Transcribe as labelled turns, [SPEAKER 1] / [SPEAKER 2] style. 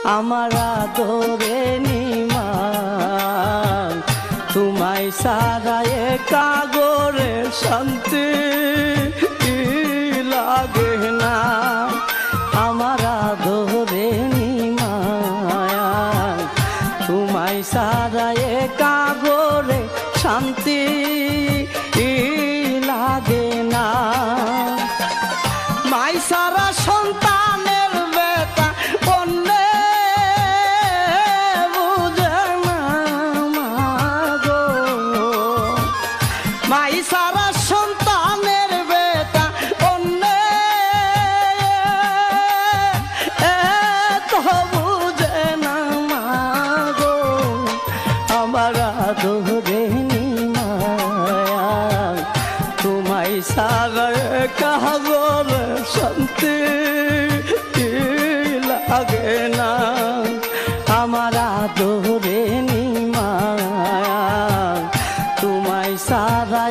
[SPEAKER 1] আমার আদরে নিমা তোমায় সারা একা গোরে শান্তি লাগে না আমার আদরে নিমা তোমায় সারা একা গোরে শান্তি লাগে না মাই সারা সন্তানের বেটা অন্যে বুঝে না মাগো মাই সারা সন্তানের বেটা অন্যে তো বুঝে না মাগো আমার আদরে তোমায় সারা কাগর শান্তি লাগে না আমার আদরে নিমা তোমায় সারা